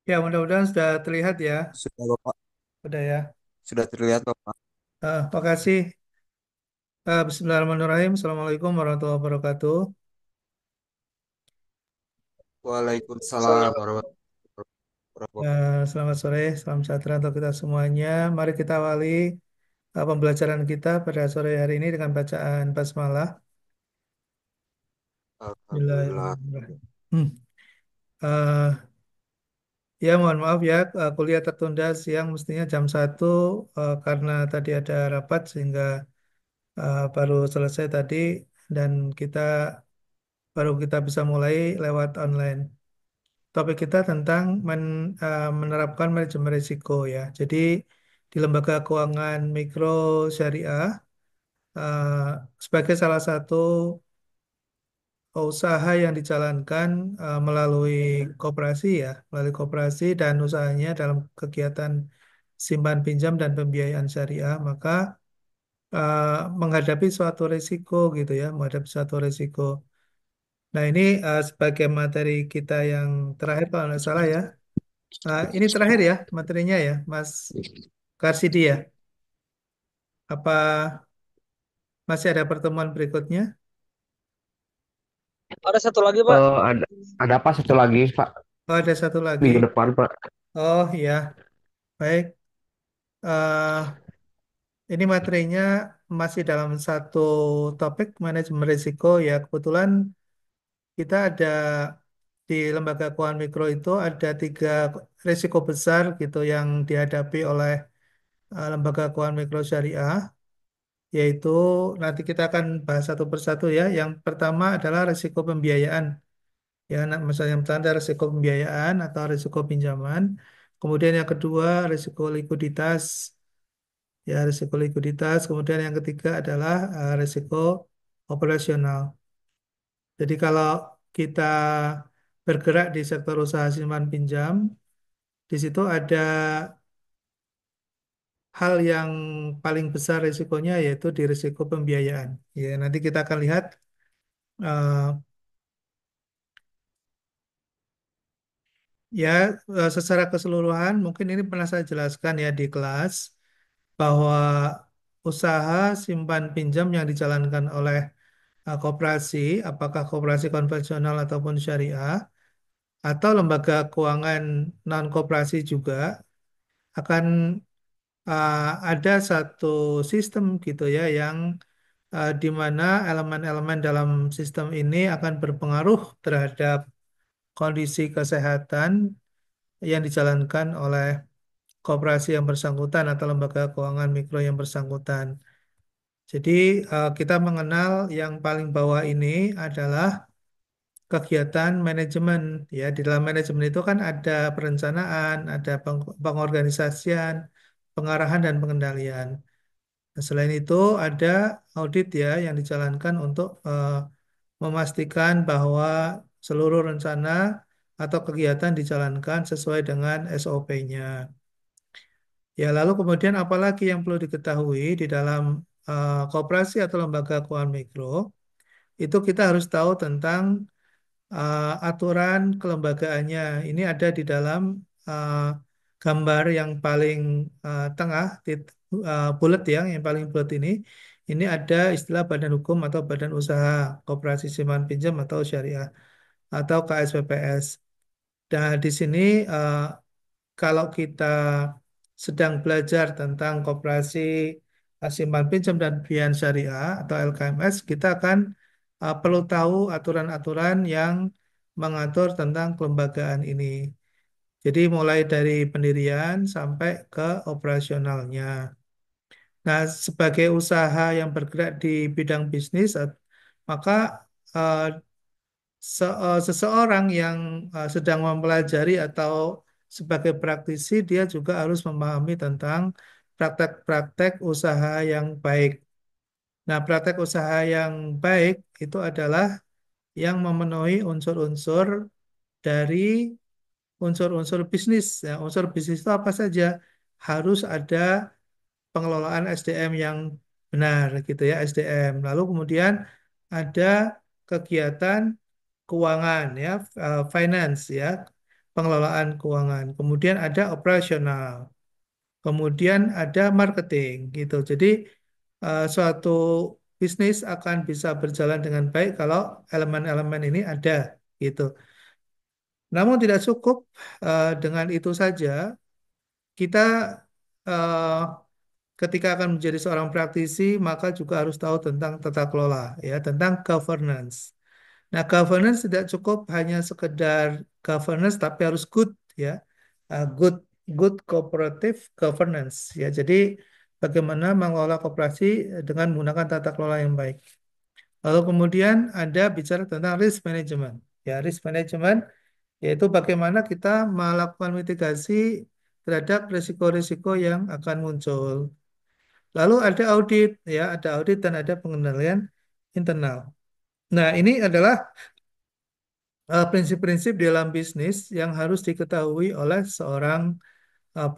Ya, mudah-mudahan sudah terlihat ya. Sudah Bapak, Udah ya. sudah terlihat Bapak. Makasih. Bismillahirrahmanirrahim. Assalamualaikum warahmatullahi wabarakatuh. Waalaikumsalam warahmatullahi wabarakatuh. Selamat sore, salam sejahtera untuk kita semuanya. Mari kita awali pembelajaran kita pada sore hari ini dengan bacaan basmalah. Alhamdulillah. Bismillahirrahmanirrahim. Hmm. Eh, ya, mohon maaf ya, kuliah tertunda siang mestinya jam 1 karena tadi ada rapat sehingga baru selesai tadi dan kita baru kita bisa mulai lewat online. Topik kita tentang menerapkan manajemen risiko ya. Jadi di lembaga keuangan mikro syariah eh, sebagai salah satu usaha yang dijalankan melalui koperasi ya, melalui koperasi dan usahanya dalam kegiatan simpan pinjam dan pembiayaan syariah, maka eh, menghadapi suatu risiko gitu ya, menghadapi suatu risiko. Nah ini sebagai materi kita yang terakhir kalau nggak salah ya. Ini terakhir ya materinya ya, Mas Karsidi ya. Apa masih ada pertemuan berikutnya? Ada satu lagi, Pak. Ada apa satu lagi Pak? Oh, ada satu lagi. Minggu depan Pak. Oh ya, baik. Eh, ini materinya masih dalam satu topik manajemen risiko ya. Kebetulan kita ada di lembaga keuangan mikro itu ada 3 risiko besar gitu yang dihadapi oleh lembaga keuangan mikro syariah. Yaitu nanti kita akan bahas satu persatu ya. Yang pertama adalah risiko pembiayaan. Ya, nah, misalnya yang pertama ada risiko pembiayaan atau risiko pinjaman. Kemudian yang kedua risiko likuiditas. Ya, risiko likuiditas. Kemudian yang ketiga adalah risiko operasional. Jadi kalau kita bergerak di sektor usaha simpan pinjam, di situ ada hal yang paling besar risikonya yaitu di risiko pembiayaan. Ya, nanti kita akan lihat eh, ya, secara keseluruhan mungkin ini pernah saya jelaskan ya di kelas bahwa usaha simpan pinjam yang dijalankan oleh koperasi, apakah koperasi konvensional ataupun syariah, atau lembaga keuangan non koperasi juga akan ada satu sistem gitu ya yang di mana elemen-elemen dalam sistem ini akan berpengaruh terhadap kondisi kesehatan yang dijalankan oleh koperasi yang bersangkutan atau lembaga keuangan mikro yang bersangkutan. Jadi kita mengenal yang paling bawah ini adalah kegiatan manajemen. Ya, di dalam manajemen itu kan ada perencanaan, ada pengorganisasian, pengarahan dan pengendalian. Nah, selain itu ada audit ya yang dijalankan untuk memastikan bahwa seluruh rencana atau kegiatan dijalankan sesuai dengan SOP-nya. Ya, lalu kemudian apalagi yang perlu diketahui di dalam koperasi atau lembaga keuangan mikro, itu kita harus tahu tentang aturan kelembagaannya. Ini ada di dalam uh, gambar yang paling tengah, bulat yang paling bulat ini. Ini ada istilah badan hukum atau badan usaha koperasi simpan pinjam atau syariah atau KSPPS. Dan di sini uh, kalau kita sedang belajar tentang koperasi simpan pinjam dan pembiayaan syariah atau LKMS, kita akan perlu tahu aturan-aturan yang mengatur tentang kelembagaan ini. Jadi mulai dari pendirian sampai ke operasionalnya. Nah, sebagai usaha yang bergerak di bidang bisnis, maka eh, seseorang yang sedang mempelajari atau sebagai praktisi dia juga harus memahami tentang praktek-praktek usaha yang baik. Nah, praktek usaha yang baik itu adalah yang memenuhi unsur-unsur dari unsur-unsur bisnis. Ya, unsur bisnis itu apa saja? Harus ada pengelolaan SDM yang benar gitu ya, SDM. Lalu kemudian ada kegiatan keuangan ya, finance ya. pengelolaan keuangan. Kemudian ada operasional. Kemudian ada marketing gitu. Jadi suatu bisnis akan bisa berjalan dengan baik kalau elemen-elemen ini ada gitu. Namun tidak cukup dengan itu saja. Kita eh, ketika akan menjadi seorang praktisi, maka juga harus tahu tentang tata kelola, ya, tentang governance. Nah, governance tidak cukup hanya sekedar governance, tapi harus good, ya. Good good cooperative governance, ya. Jadi bagaimana mengelola koperasi dengan menggunakan tata kelola yang baik. Lalu kemudian ada bicara tentang risk management. Ya, risk management yaitu bagaimana kita melakukan mitigasi terhadap risiko-risiko yang akan muncul. Lalu ada audit, ya, ada audit dan ada pengendalian internal. Nah, ini adalah prinsip-prinsip dalam bisnis yang harus diketahui oleh seorang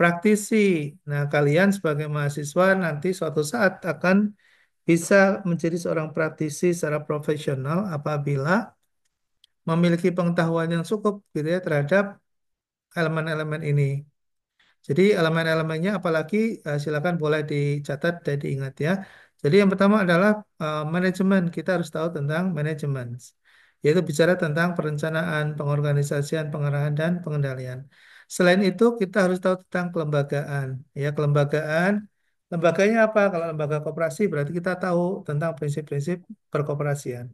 praktisi. Nah, kalian sebagai mahasiswa nanti suatu saat akan bisa menjadi seorang praktisi secara profesional apabila memiliki pengetahuan yang cukup gitu ya terhadap elemen-elemen ini. Jadi elemen-elemennya apalagi silakan boleh dicatat dan diingat ya. Jadi yang pertama adalah manajemen. Kita harus tahu tentang manajemen, yaitu bicara tentang perencanaan, pengorganisasian, pengarahan dan pengendalian. Selain itu kita harus tahu tentang kelembagaan. Ya, kelembagaan, lembaganya apa? Kalau lembaga koperasi berarti kita tahu tentang prinsip-prinsip perkoperasian.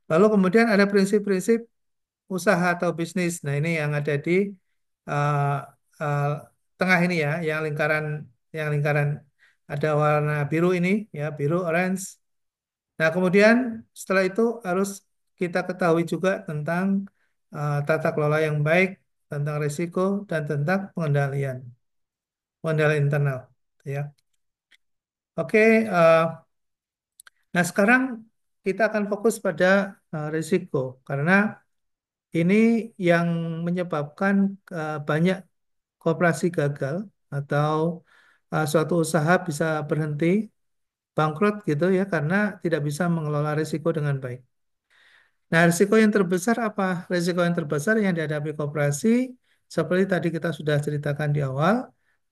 Lalu kemudian ada prinsip-prinsip usaha atau bisnis. Nah, ini yang ada di uh, uh, tengah ini ya, yang lingkaran ada warna biru ini ya, biru orange. Nah, kemudian setelah itu harus kita ketahui juga tentang tata kelola yang baik, tentang risiko dan tentang pengendalian internal ya. Oke, nah sekarang kita akan fokus pada risiko karena ini yang menyebabkan banyak koperasi gagal atau suatu usaha bisa berhenti, bangkrut gitu ya karena tidak bisa mengelola risiko dengan baik. Nah, risiko yang terbesar apa? Risiko yang terbesar yang dihadapi koperasi seperti tadi kita sudah ceritakan di awal,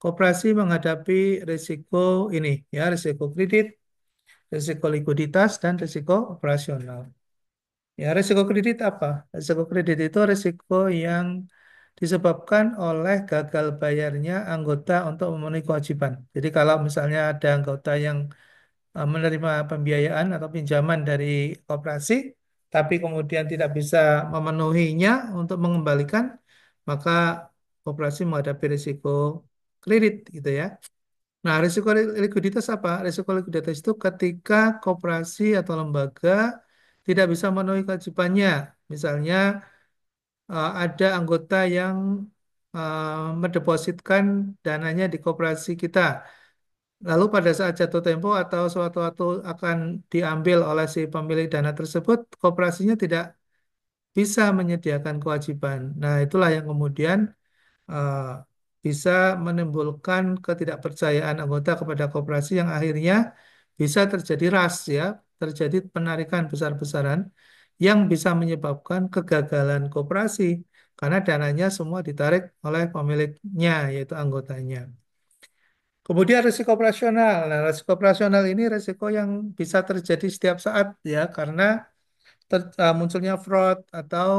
koperasi menghadapi risiko ini ya, risiko kredit, risiko likuiditas dan risiko operasional. Ya, risiko kredit apa? Risiko kredit itu risiko yang disebabkan oleh gagal bayarnya anggota untuk memenuhi kewajiban. Jadi kalau misalnya ada anggota yang menerima pembiayaan atau pinjaman dari koperasi, tapi kemudian tidak bisa memenuhinya untuk mengembalikan, maka koperasi menghadapi risiko kredit gitu ya. Nah, risiko likuiditas apa? Risiko likuiditas itu ketika koperasi atau lembaga tidak bisa memenuhi kewajibannya. Misalnya ada anggota yang mendepositkan dananya di koperasi kita. Lalu pada saat jatuh tempo atau suatu waktu akan diambil oleh si pemilik dana tersebut, koperasinya tidak bisa menyediakan kewajiban. Nah, itulah yang kemudian eh, bisa menimbulkan ketidakpercayaan anggota kepada koperasi yang akhirnya bisa terjadi ras ya, terjadi penarikan besar-besaran yang bisa menyebabkan kegagalan koperasi karena dananya semua ditarik oleh pemiliknya yaitu anggotanya. Kemudian risiko operasional. Nah, risiko operasional ini risiko yang bisa terjadi setiap saat ya karena munculnya fraud atau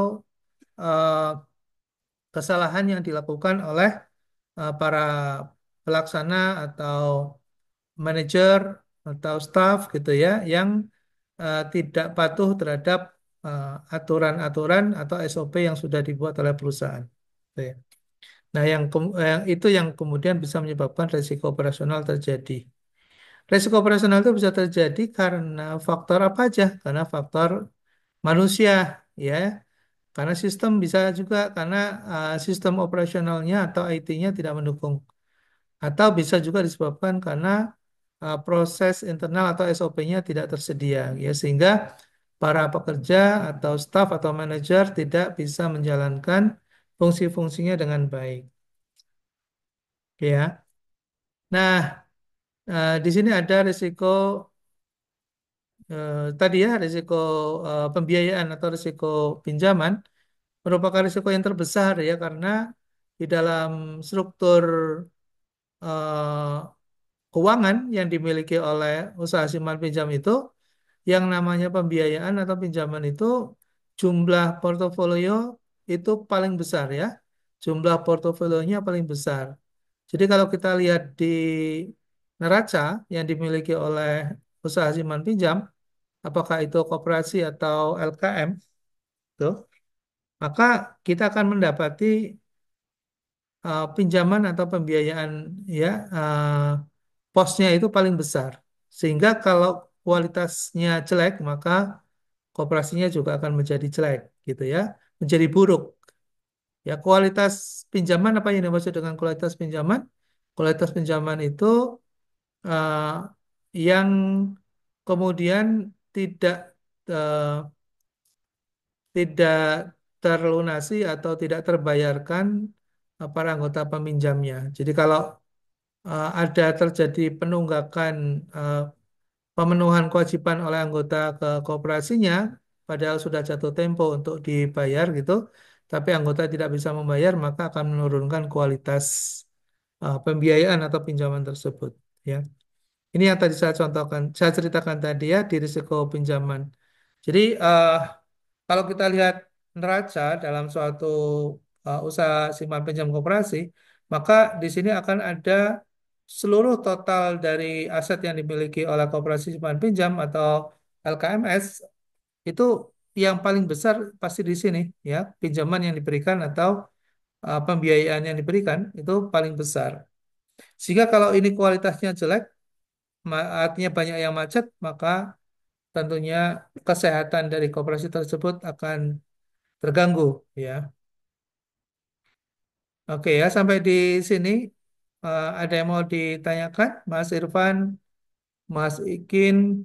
eh, kesalahan yang dilakukan oleh para pelaksana atau manajer atau staff gitu ya yang tidak patuh terhadap aturan-aturan atau SOP yang sudah dibuat oleh perusahaan. Gitu ya. Nah, yang itu yang kemudian bisa menyebabkan risiko operasional terjadi. Risiko operasional itu bisa terjadi karena faktor apa aja? Karena faktor manusia, ya. Karena sistem bisa juga karena sistem operasionalnya atau IT-nya tidak mendukung. Atau bisa juga disebabkan karena proses internal atau SOP-nya tidak tersedia, ya. Sehingga para pekerja atau staf atau manajer tidak bisa menjalankan fungsi-fungsinya dengan baik, ya. Nah, di sini ada risiko tadi ya risiko pembiayaan atau risiko pinjaman. merupakan risiko yang terbesar ya karena di dalam struktur eh, keuangan yang dimiliki oleh usaha simpan pinjam itu yang namanya pembiayaan atau pinjaman itu jumlah portofolio itu paling besar ya. Jumlah portofolionya paling besar. Jadi kalau kita lihat di neraca yang dimiliki oleh usaha simpan pinjam, apakah itu koperasi atau LKM, tuh, maka kita akan mendapati pinjaman atau pembiayaan ya posnya itu paling besar. Sehingga kalau kualitasnya jelek, maka koperasinya juga akan menjadi jelek gitu ya, menjadi buruk. Ya, kualitas pinjaman apa yang dimaksud dengan kualitas pinjaman? Kualitas pinjaman itu eh, yang kemudian tidak eh, tidak terlunasi atau tidak terbayarkan para anggota peminjamnya. Jadi kalau ada terjadi penunggakan eh, pemenuhan kewajiban oleh anggota ke koperasinya, padahal sudah jatuh tempo untuk dibayar gitu, tapi anggota tidak bisa membayar, maka akan menurunkan kualitas pembiayaan atau pinjaman tersebut. Ya, ini yang tadi saya contohkan, saya ceritakan tadi ya di risiko pinjaman. Jadi kalau kita lihat neraca dalam suatu usaha simpan pinjam koperasi, maka di sini akan ada seluruh total dari aset yang dimiliki oleh koperasi simpan pinjam atau LKMS itu yang paling besar pasti di sini ya, pinjaman yang diberikan atau pembiayaan yang diberikan itu paling besar. Sehingga kalau ini kualitasnya jelek, artinya banyak yang macet, maka tentunya kesehatan dari koperasi tersebut akan terganggu ya. Oke ya, sampai di sini ada yang mau ditanyakan, Mas Irfan, Mas Ikin,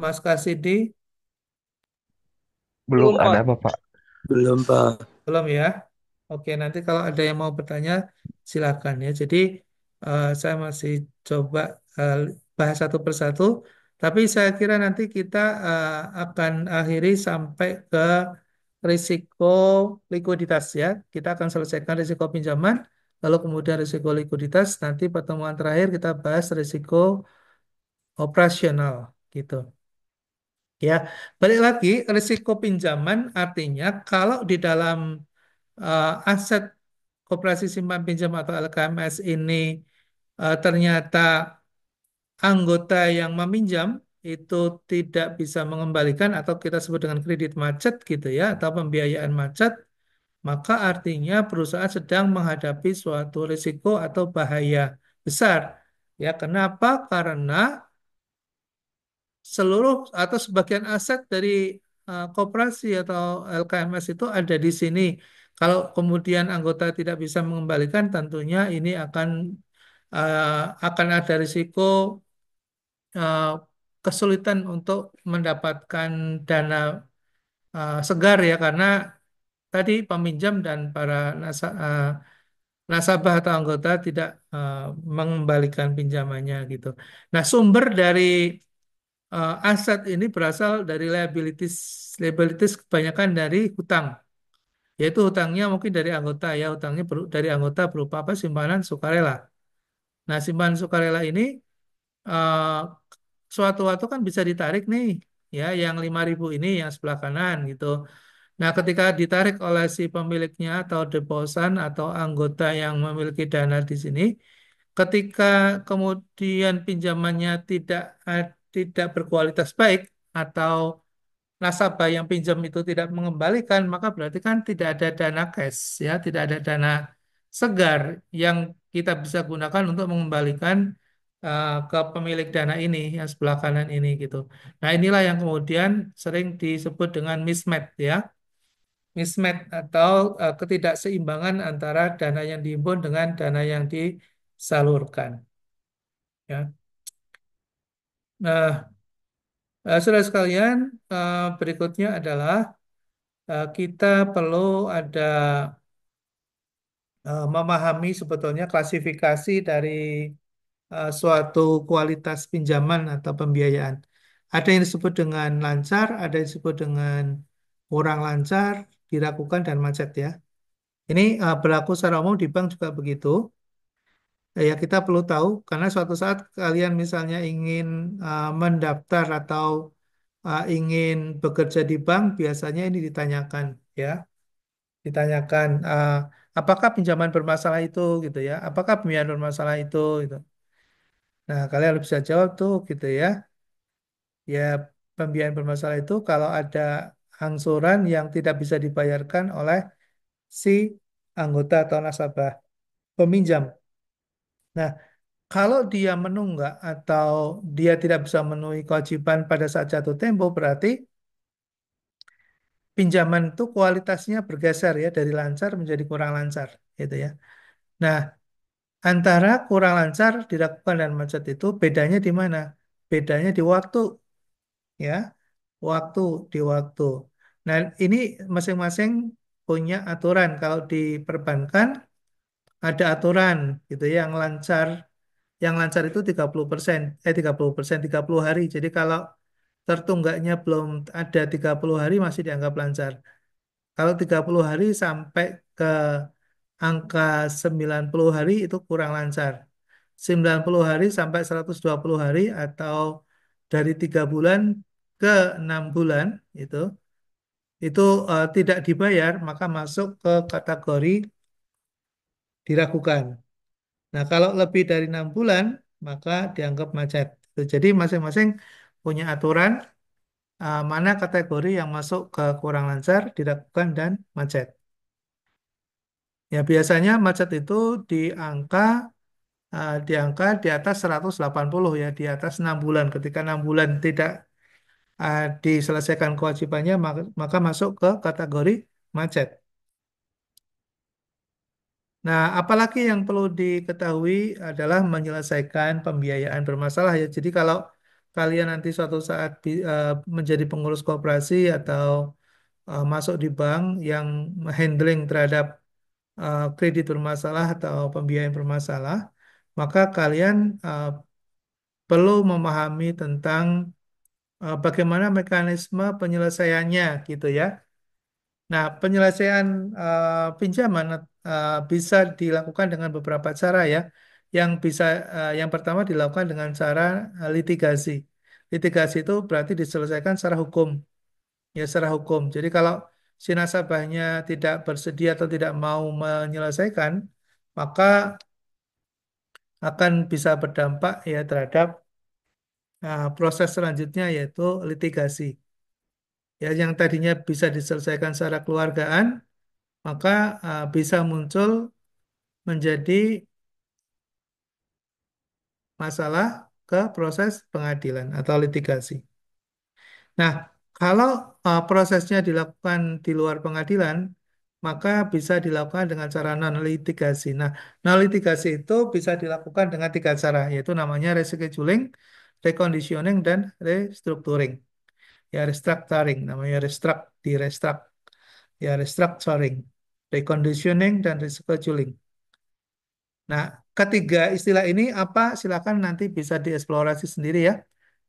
Mas Kasidi? Belum ada apa, Pak? Belum, Pak. Belum ya? Oke, nanti kalau ada yang mau bertanya, silakan ya. Jadi saya masih coba eh, bahas satu persatu, tapi saya kira nanti kita akan akhiri sampai ke risiko likuiditas ya. Kita akan selesaikan risiko pinjaman, lalu kemudian risiko likuiditas. Nanti pertemuan terakhir kita bahas risiko operasional gitu. Ya, balik lagi risiko pinjaman artinya kalau di dalam aset koperasi simpan pinjam atau LKMS ini ternyata anggota yang meminjam itu tidak bisa mengembalikan atau kita sebut dengan kredit macet gitu ya atau pembiayaan macet, maka artinya perusahaan sedang menghadapi suatu risiko atau bahaya besar. Ya, kenapa? Karena seluruh atau sebagian aset dari koperasi atau LKMS itu ada di sini. Kalau kemudian anggota tidak bisa mengembalikan, tentunya ini akan ada risiko eh, kesulitan untuk mendapatkan dana segar ya karena tadi peminjam dan para nasabah atau anggota tidak eh, mengembalikan pinjamannya gitu. Nah, sumber dari aset ini berasal dari liabilities. Liabilities kebanyakan dari hutang, yaitu hutangnya mungkin dari anggota ya, hutangnya dari anggota berupa apa? Simpanan sukarela. Nah, simpanan sukarela ini eh, suatu waktu kan bisa ditarik nih, ya, yang 5.000 ini yang sebelah kanan gitu. Nah, ketika ditarik oleh si pemiliknya atau deposan atau anggota yang memiliki dana di sini, ketika kemudian pinjamannya tidak berkualitas baik atau nasabah yang pinjam itu tidak mengembalikan, maka berarti kan tidak ada dana cash, ya, tidak ada dana segar yang kita bisa gunakan untuk mengembalikan ke pemilik dana ini, yang sebelah kanan ini gitu. Nah, inilah yang kemudian sering disebut dengan mismatch, ya, mismatch atau ketidakseimbangan antara dana yang dihimpun dengan dana yang disalurkan, ya. Nah, saudara sekalian, berikutnya adalah kita perlu ada memahami sebetulnya klasifikasi dari suatu kualitas pinjaman atau pembiayaan. Ada yang disebut dengan lancar, ada yang disebut dengan kurang lancar, diragukan, dan macet ya. Ini berlaku secara umum di bank juga begitu. Ya, kita perlu tahu karena suatu saat kalian misalnya ingin mendaftar atau ingin bekerja di bank, biasanya ini ditanyakan ya, ditanyakan apakah pinjaman bermasalah itu gitu ya, apakah pembiayaan bermasalah itu gitu. Nah, kalian harus bisa jawab tuh gitu ya. Ya, pembiayaan bermasalah itu kalau ada angsuran yang tidak bisa dibayarkan oleh si anggota atau nasabah peminjam. Nah, kalau dia menunggak atau dia tidak bisa memenuhi kewajiban pada saat jatuh tempo, berarti pinjaman itu kualitasnya bergeser ya dari lancar menjadi kurang lancar, gitu ya. Nah, antara kurang lancar dilakukan dan macet itu bedanya di mana? Bedanya di waktu, ya, waktu di waktu. Nah, ini masing-masing punya aturan. Kalau di perbankan ada aturan, gitu ya, yang lancar itu 30%, 30%, 30 hari. Jadi kalau tertunggaknya belum ada 30 hari masih dianggap lancar. Kalau 30 hari sampai ke angka 90 hari itu kurang lancar. 90 hari sampai 120 hari atau dari 3 bulan ke 6 bulan itu itu tidak dibayar maka masuk ke kategori diragukan. Nah, kalau lebih dari 6 bulan maka dianggap macet. Jadi masing-masing punya aturan mana kategori yang masuk ke kurang lancar, diragukan, dan macet. Ya, biasanya macet itu di angka di atas 180 ya, di atas 6 bulan. Ketika 6 bulan tidak diselesaikan kewajibannya, maka masuk ke kategori macet. Nah, apalagi yang perlu diketahui adalah menyelesaikan pembiayaan bermasalah ya. Jadi kalau kalian nanti suatu saat menjadi pengurus koperasi atau masuk di bank yang handling terhadap kredit bermasalah atau pembiayaan bermasalah, maka kalian perlu memahami tentang bagaimana mekanisme penyelesaiannya gitu ya. Nah, penyelesaian pinjaman bisa dilakukan dengan beberapa cara ya. Yang pertama dilakukan dengan cara litigasi. Litigasi itu berarti diselesaikan secara hukum, ya secara hukum. Jadi kalau si nasabahnya tidak bersedia atau tidak mau menyelesaikan, maka akan bisa berdampak ya terhadap proses selanjutnya yaitu litigasi. Ya, yang tadinya bisa diselesaikan secara keluargaan, maka bisa muncul menjadi masalah ke proses pengadilan atau litigasi. Nah, kalau prosesnya dilakukan di luar pengadilan, maka bisa dilakukan dengan cara non-litigasi. Nah, non-litigasi itu bisa dilakukan dengan tiga cara, yaitu namanya rescheduling, reconditioning, dan restructuring. Ya, restructuring, namanya restruct, ya restructuring, reconditioning, dan rescheduling. Nah, ketiga istilah ini apa? Silakan nanti bisa dieksplorasi sendiri ya.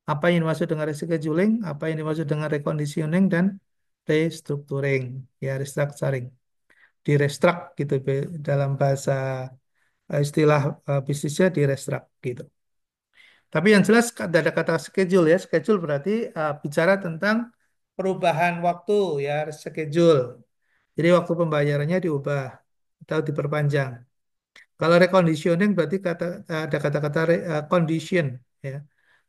Apa yang dimaksud dengan rescheduling, apa yang dimaksud dengan reconditioning dan restructuring, ya restructuring, di restruct gitu dalam bahasa istilah bisnisnya di restruct gitu. Tapi yang jelas ada kata schedule ya. Schedule berarti bicara tentang perubahan waktu ya, schedule. Jadi waktu pembayarannya diubah atau diperpanjang. Kalau reconditioning berarti ada kata-kata condition ya.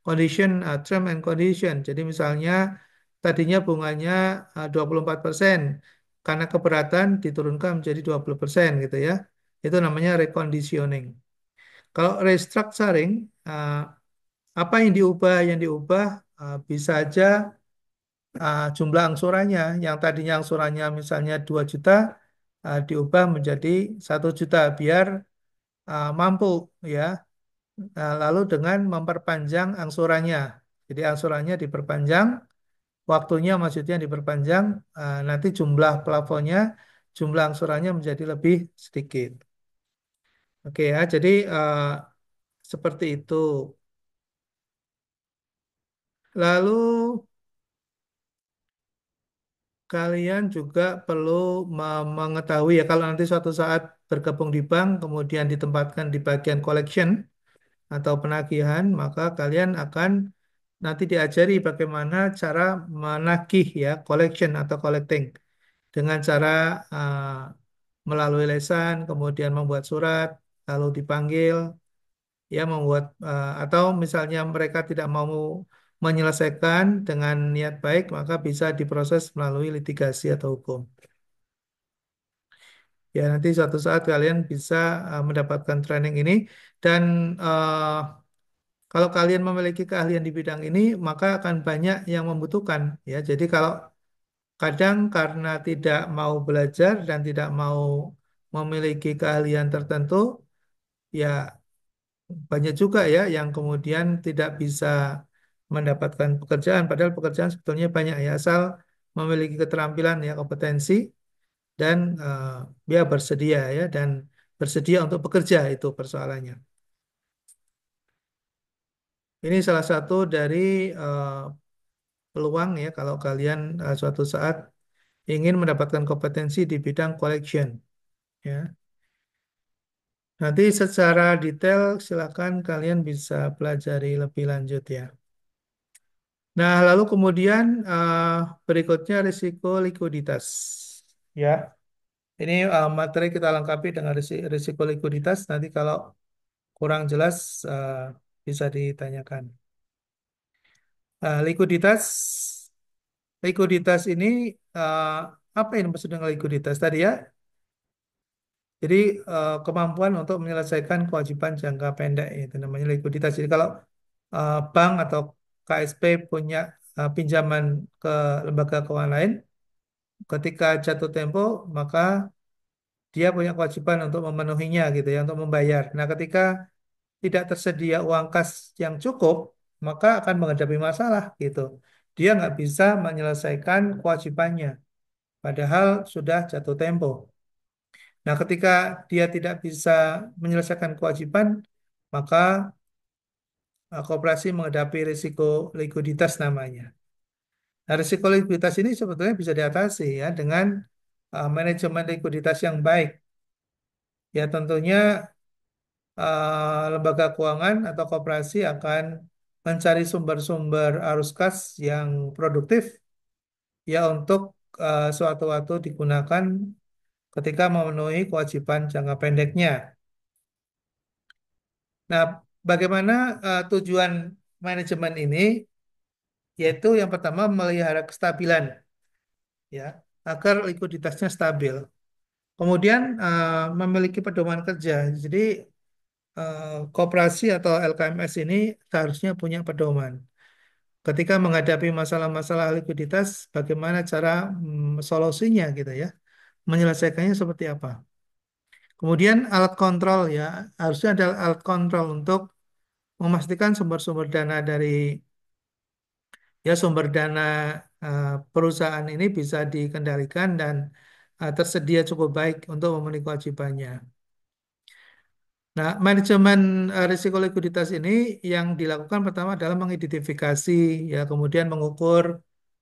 Condition term and condition. Jadi misalnya tadinya bunganya 24% karena keberatan diturunkan menjadi 20% gitu ya. Itu namanya reconditioning. Kalau restructuring apa yang diubah? Yang diubah bisa aja jumlah angsurannya yang tadinya angsurannya misalnya 2 juta diubah menjadi 1 juta biar mampu ya. Lalu dengan memperpanjang angsurannya. Jadi angsurannya diperpanjang, waktunya maksudnya diperpanjang, nanti jumlah plafonnya, jumlah angsurannya menjadi lebih sedikit. Oke ya, jadi seperti itu. Lalu kalian juga perlu mengetahui ya kalau nanti suatu saat bergabung di bank, kemudian ditempatkan di bagian collection atau penagihan, maka kalian akan nanti diajari bagaimana cara menagih ya, collection atau collecting dengan cara melalui lesan, kemudian membuat surat, lalu dipanggil, ya membuat atau misalnya mereka tidak mau menyelesaikan dengan niat baik, maka bisa diproses melalui litigasi atau hukum. Ya, nanti suatu saat kalian bisa mendapatkan training ini dan kalau kalian memiliki keahlian di bidang ini, maka akan banyak yang membutuhkan. Ya, jadi kalau kadang karena tidak mau belajar dan tidak mau memiliki keahlian tertentu, ya banyak juga ya yang kemudian tidak bisa mendapatkan pekerjaan. Padahal pekerjaan sebetulnya banyak ya, asal memiliki keterampilan ya, kompetensi dan dia bersedia ya dan bersedia untuk bekerja itu persoalannya. Ini salah satu dari eh, peluang ya kalau kalian suatu saat ingin mendapatkan kompetensi di bidang collection ya. Nanti secara detail silakan kalian bisa pelajari lebih lanjut ya. Nah, lalu kemudian berikutnya risiko likuiditas. Ya, ini materi kita lengkapi dengan risiko likuiditas. Nanti kalau kurang jelas eh, bisa ditanyakan. Likuiditas, likuiditas ini eh, apa yang maksud dengan likuiditas tadi ya? Jadi kemampuan untuk menyelesaikan kewajiban jangka pendek itu namanya likuiditas. Jadi kalau bank atau KSP punya pinjaman ke lembaga keuangan lain, ketika jatuh tempo maka dia punya kewajiban untuk memenuhinya gitu ya, untuk membayar. Nah, ketika tidak tersedia uang kas yang cukup, maka akan menghadapi masalah gitu. Dia nggak bisa menyelesaikan kewajibannya, padahal sudah jatuh tempo. Nah, ketika dia tidak bisa menyelesaikan kewajiban, maka koperasi menghadapi risiko likuiditas namanya. Nah, risiko likuiditas ini sebetulnya bisa diatasi ya dengan manajemen likuiditas yang baik. Ya, tentunya lembaga keuangan atau koperasi akan mencari sumber-sumber arus kas yang produktif ya untuk suatu waktu digunakan ketika memenuhi kewajiban jangka pendeknya. Nah, bagaimana tujuan manajemen ini? Yaitu yang pertama melihara kestabilan ya agar likuiditasnya stabil. Kemudian memiliki pedoman kerja. Jadi koperasi atau LKMS ini seharusnya punya pedoman. Ketika menghadapi masalah-masalah likuiditas, bagaimana cara solusinya gitu ya, menyelesaikannya seperti apa. Kemudian alat kontrol ya, harusnya ada alat kontrol untuk memastikan sumber-sumber dana dari ya sumber dana perusahaan ini bisa dikendalikan dan tersedia cukup baik untuk memenuhi kewajibannya. Nah, manajemen risiko likuiditas ini yang dilakukan pertama adalah mengidentifikasi, ya, kemudian mengukur,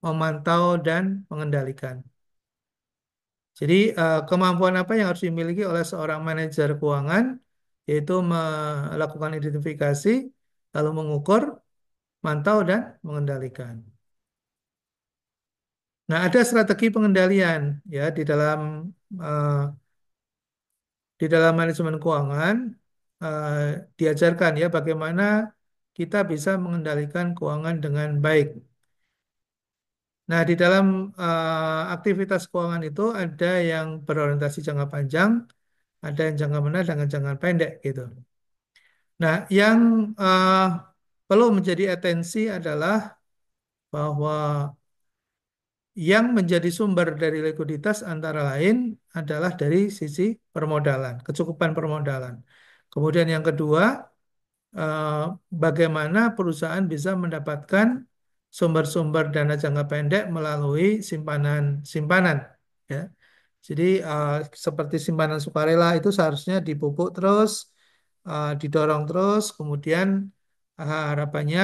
memantau, dan mengendalikan. Jadi, kemampuan apa yang harus dimiliki oleh seorang manajer keuangan, yaitu melakukan identifikasi, lalu mengukur, mantau, dan mengendalikan. Nah, ada strategi pengendalian ya eh, di dalam manajemen keuangan eh, diajarkan ya bagaimana kita bisa mengendalikan keuangan dengan baik. Nah, di dalam aktivitas keuangan itu ada yang berorientasi jangka panjang, ada yang jangka menengah dan jangka pendek gitu. Nah, yang eh, perlu menjadi atensi adalah bahwa yang menjadi sumber dari likuiditas antara lain adalah dari sisi permodalan, kecukupan permodalan. Kemudian yang kedua, eh, bagaimana perusahaan bisa mendapatkan sumber-sumber dana jangka pendek melalui simpanan-simpanan, ya. Jadi seperti simpanan sukarela itu seharusnya dipupuk terus, didorong terus, kemudian harapannya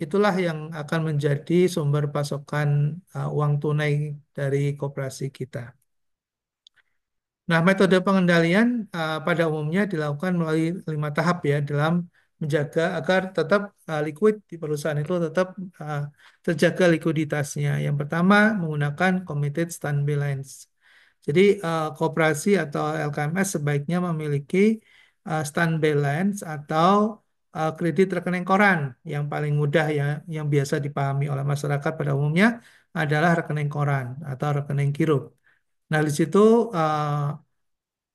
itulah yang akan menjadi sumber pasokan uang tunai dari koperasi kita. Nah, metode pengendalian pada umumnya dilakukan melalui 5 tahap ya dalam menjaga agar tetap liquid di perusahaan itu tetap uh, terjaga likuiditasnya. Yang pertama menggunakan committed standby lines. Jadi koperasi atau LKMS sebaiknya memiliki standby lines atau kredit rekening koran yang paling mudah ya, yang biasa dipahami oleh masyarakat pada umumnya adalah rekening koran atau rekening giro. Nah, di situ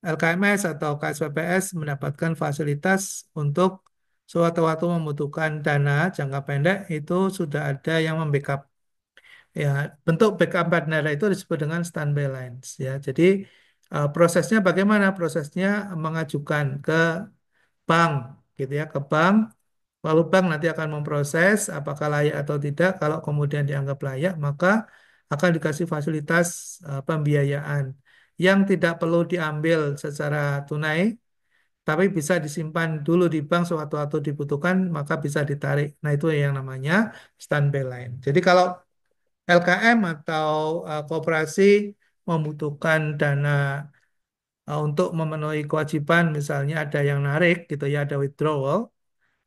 LKMS atau KSPPS mendapatkan fasilitas untuk sewaktu-waktu membutuhkan dana jangka pendek itu sudah ada yang membackup. Ya, bentuk backup dana itu disebut dengan standby lines. Ya, jadi prosesnya bagaimana? Prosesnya mengajukan ke bank, gitu ya, ke bank. Lalu bank nanti akan memproses apakah layak atau tidak. Kalau kemudian dianggap layak, maka akan dikasih fasilitas pembiayaan yang tidak perlu diambil secara tunai, tapi bisa disimpan dulu di bank sewaktu-waktu dibutuhkan, maka bisa ditarik. Nah, itu yang namanya standby line. Jadi kalau LKM atau koperasi membutuhkan dana untuk memenuhi kewajiban, misalnya ada yang narik, gitu ya, ada withdrawal,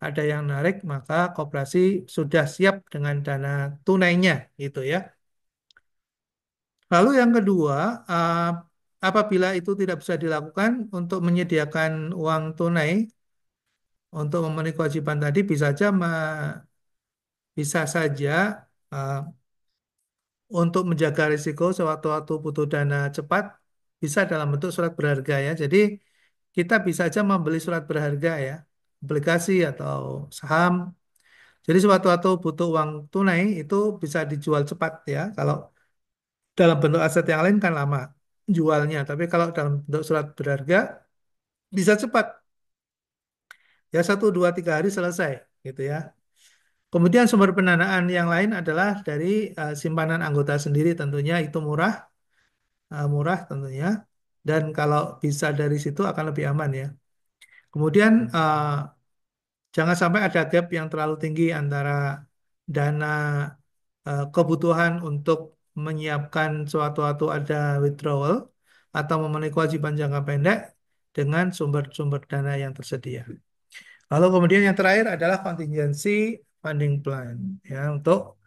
ada yang narik, maka koperasi sudah siap dengan dana tunainya, gitu ya. Lalu yang kedua, apabila itu tidak bisa dilakukan untuk menyediakan uang tunai untuk memenuhi kewajiban tadi, bisa saja uh, untuk menjaga risiko sewaktu-waktu butuh dana cepat, bisa dalam bentuk surat berharga ya. Jadi kita bisa saja membeli surat berharga ya, obligasi atau saham. Jadi sewaktu-waktu butuh uang tunai itu bisa dijual cepat ya. Kalau dalam bentuk aset yang lain kan lama jualnya, tapi kalau dalam bentuk surat berharga bisa cepat. Ya 1, 2, 3 hari selesai gitu ya. Kemudian sumber pendanaan yang lain adalah dari simpanan anggota sendiri tentunya itu murah tentunya. Dan kalau bisa dari situ akan lebih aman ya. Kemudian jangan sampai ada gap yang terlalu tinggi antara dana kebutuhan untuk menyiapkan sewaktu-waktu ada withdrawal atau memenuhi kewajiban jangka pendek dengan sumber-sumber dana yang tersedia. Lalu kemudian yang terakhir adalah contingency funding plan ya untuk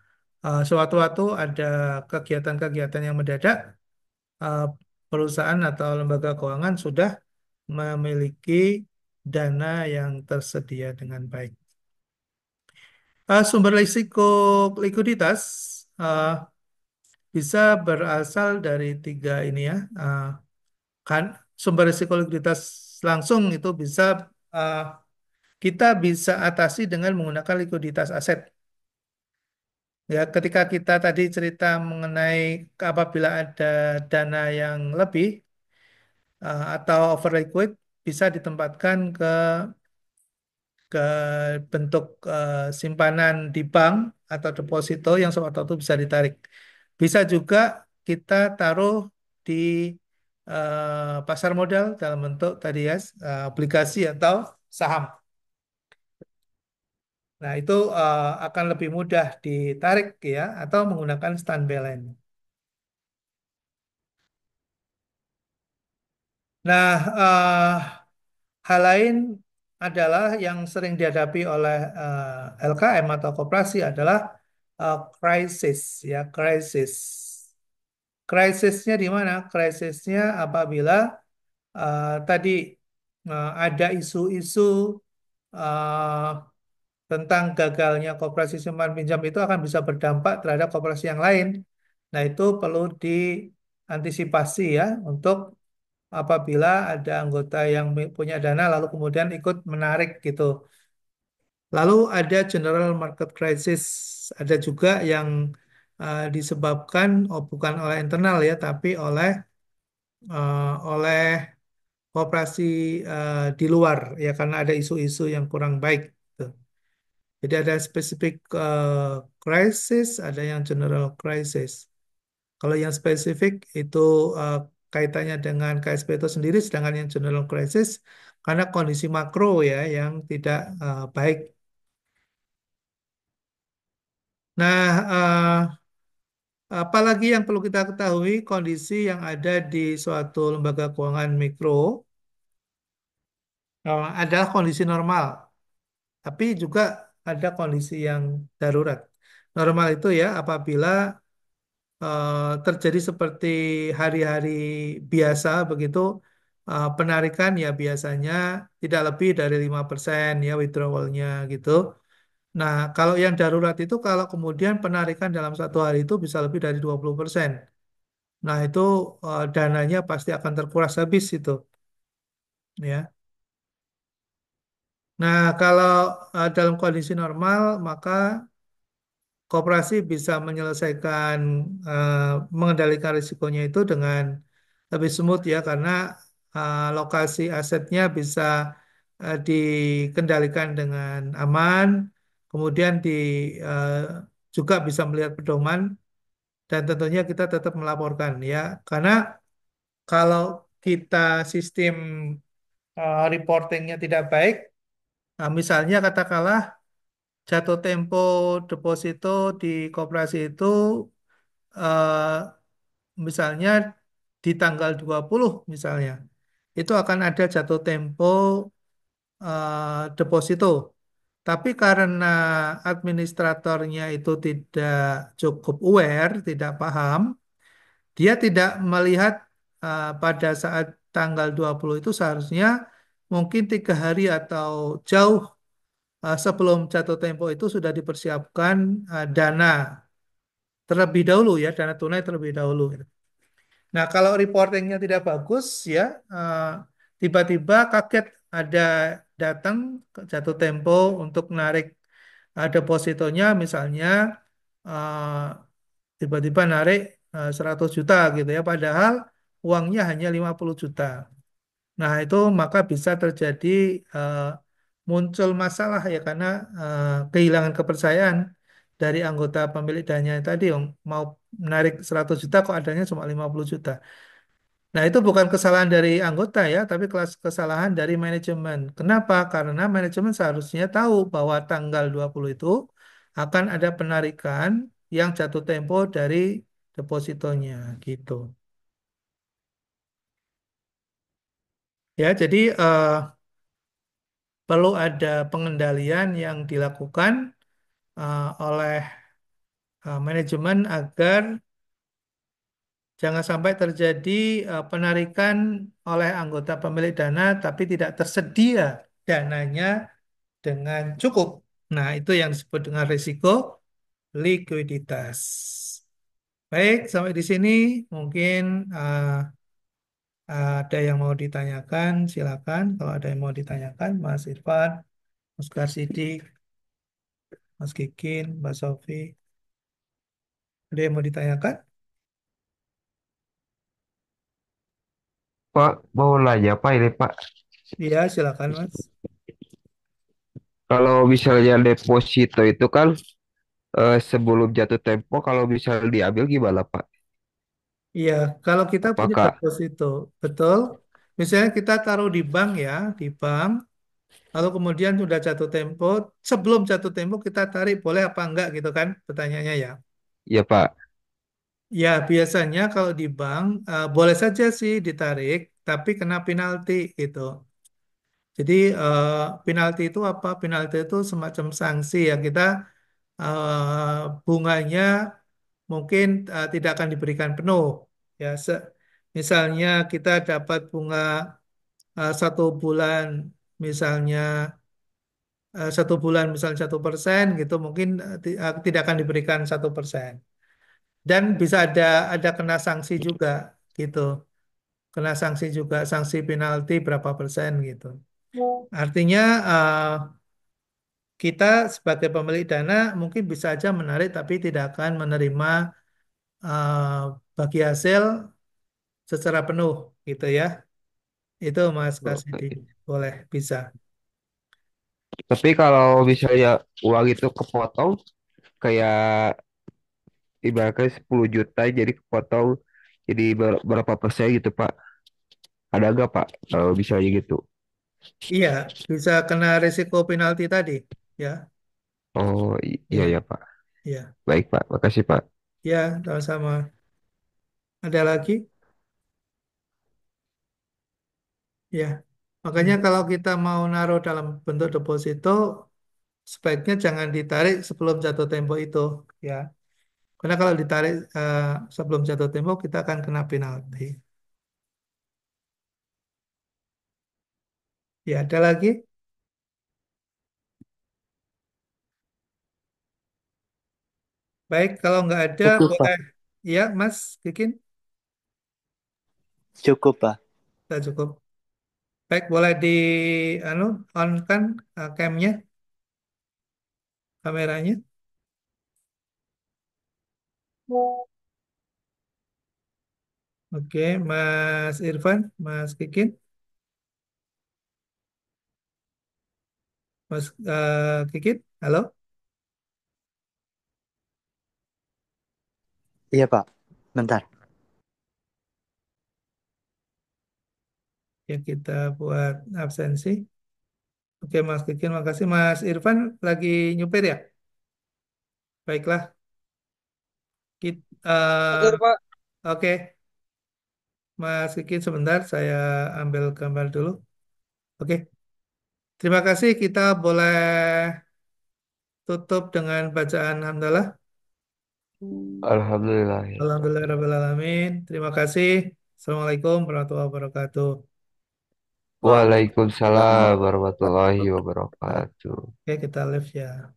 sewaktu-waktu ada kegiatan-kegiatan yang mendadak eh, perusahaan atau lembaga keuangan sudah memiliki dana yang tersedia dengan baik. Sumber risiko likuiditas eh, bisa berasal dari tiga ini ya. Kan sumber risiko likuiditas langsung itu bisa eh, kita bisa atasi dengan menggunakan likuiditas aset. Ya, ketika kita tadi cerita mengenai apabila ada dana yang lebih atau over liquid bisa ditempatkan ke bentuk simpanan di bank atau deposito yang sewaktu-waktu bisa ditarik. Bisa juga kita taruh di pasar modal dalam bentuk tadi ya obligasi atau saham. Nah, itu akan lebih mudah ditarik ya atau menggunakan standby line. Nah, hal lain adalah yang sering dihadapi oleh LKM atau koperasi adalah krisis ya krisis. Krisisnya di mana? Krisisnya apabila tadi ada isu-isu eh, tentang gagalnya koperasi simpan pinjam itu akan bisa berdampak terhadap koperasi yang lain. Nah, itu perlu diantisipasi ya untuk apabila ada anggota yang punya dana lalu kemudian ikut menarik gitu. Lalu ada general market crisis, ada juga yang disebabkan bukan oleh internal ya, tapi oleh koperasi di luar ya karena ada isu-isu yang kurang baik. Gitu. Jadi ada spesifik crisis, ada yang general crisis. Kalau yang spesifik itu eh, kaitannya dengan KSP itu sendiri, sedangkan yang general crisis karena kondisi makro ya yang tidak baik. Nah, apalagi yang perlu kita ketahui kondisi yang ada di suatu lembaga keuangan mikro adalah kondisi normal, tapi juga ada kondisi yang darurat. Normal itu ya apabila terjadi seperti hari-hari biasa begitu, penarikan ya biasanya tidak lebih dari 5% ya withdrawalnya gitu. Nah, kalau yang darurat itu kalau kemudian penarikan dalam satu hari itu bisa lebih dari 20%. Nah, itu dananya pasti akan terkuras habis itu ya. Nah, kalau dalam kondisi normal maka koperasi bisa menyelesaikan eh, mengendalikan risikonya itu dengan lebih smooth ya karena lokasi asetnya bisa dikendalikan dengan aman, kemudian eh, juga bisa melihat pedoman dan tentunya kita tetap melaporkan ya karena kalau kita sistem reportingnya tidak baik, misalnya katakanlah jatuh tempo deposito di koperasi itu eh, misalnya di tanggal 20 misalnya, itu akan ada jatuh tempo deposito. Tapi karena administratornya itu tidak cukup aware, tidak paham, dia tidak melihat pada saat tanggal 20 itu seharusnya mungkin 3 hari atau jauh sebelum jatuh tempo itu sudah dipersiapkan dana terlebih dahulu ya, dana tunai terlebih dahulu. Nah, kalau reportingnya tidak bagus ya, eh, tiba-tiba kaget ada datang jatuh tempo untuk narik depositonya misalnya eh, tiba-tiba narik 100 juta gitu ya, padahal uangnya hanya 50 juta. Nah, itu maka bisa terjadi eh, muncul masalah ya karena kehilangan kepercayaan dari anggota pemilik dananya tadi yang mau menarik 100 juta kok adanya cuma 50 juta. Nah, itu bukan kesalahan dari anggota ya, tapi kesalahan dari manajemen. Kenapa? Karena manajemen seharusnya tahu bahwa tanggal 20 itu akan ada penarikan yang jatuh tempo dari depositonya gitu. Ya, jadi perlu ada pengendalian yang dilakukan oleh manajemen agar jangan sampai terjadi penarikan oleh anggota pemilik dana tapi tidak tersedia dananya dengan cukup. Nah, itu yang disebut dengan risiko likuiditas. Baik, sampai di sini mungkin ada yang mau ditanyakan, silakan. Kalau ada yang mau ditanyakan, Mas Irfan, Mas Sidik, Mas Kikin, Mbak Sofi, ada yang mau ditanyakan? Pak, mau nanya Pak ini Pak. Iya, silakan, Mas. Kalau misalnya deposito itu kan sebelum jatuh tempo, kalau misalnya diambil gimana Pak? Iya, kalau kita punya Apakah deposito, betul. Misalnya kita taruh di bank ya, di bank. Lalu kemudian sudah jatuh tempo, sebelum jatuh tempo kita tarik boleh apa enggak gitu kan pertanyaannya ya. ya Pak? Ya biasanya kalau di bank boleh saja sih ditarik, tapi kena penalti gitu. Jadi penalti itu apa? Penalti itu semacam sanksi ya kita bunganya mungkin tidak akan diberikan penuh. Ya, misalnya kita dapat bunga 1 bulan misalnya 1 bulan misalnya 1% gitu mungkin tidak akan diberikan 1%, dan bisa ada kena sanksi juga gitu, kena sanksi juga, sanksi penalti berapa persen gitu. Artinya kita sebagai pemilik dana mungkin bisa aja menarik tapi tidak akan menerima eh, bagi hasil secara penuh gitu ya. Itu Mas Kasidi, Oke. boleh bisa. Tapi kalau misalnya uang itu kepotong, kayak ibaratnya 10 juta jadi kepotong jadi berapa persen gitu Pak? Ada nggak Pak? Kalau misalnya gitu. Iya, bisa kena risiko penalti tadi ya. Oh iya Ya. ya Pak. Ya, Baik Pak, makasih Pak. ya, sama-sama. Ada lagi? Ya. Makanya kalau kita mau naruh dalam bentuk deposito, sebaiknya jangan ditarik sebelum jatuh tempo itu, ya. Karena kalau ditarik sebelum jatuh tempo, kita akan kena penalti. Ya, ada lagi? Baik, kalau nggak ada, Cukup, Pak. boleh. Ya, Mas Kikin, Cukup, Pak. sudah cukup. Baik, boleh di anu on kan camnya, kameranya. Oke, Mas Irfan, Mas Kikin, Mas Kikin, halo. Iya, Pak. Bentar. Ya, kita buat absensi. Oke, Mas Kikin, makasih. Mas Irfan lagi nyupir ya? Baiklah. Oke, Kita, Pak. oke, Mas Kikin sebentar, saya ambil gambar dulu. Oke, terima kasih. Kita boleh tutup dengan bacaan hamdalah. Alhamdulillah. Ya. Alhamdulillahirrahmanirrahim. Terima kasih. Assalamualaikum warahmatullahi wabarakatuh. Waalaikumsalam Waalaikumsalam. warahmatullahi wabarakatuh. Oke, kita live ya.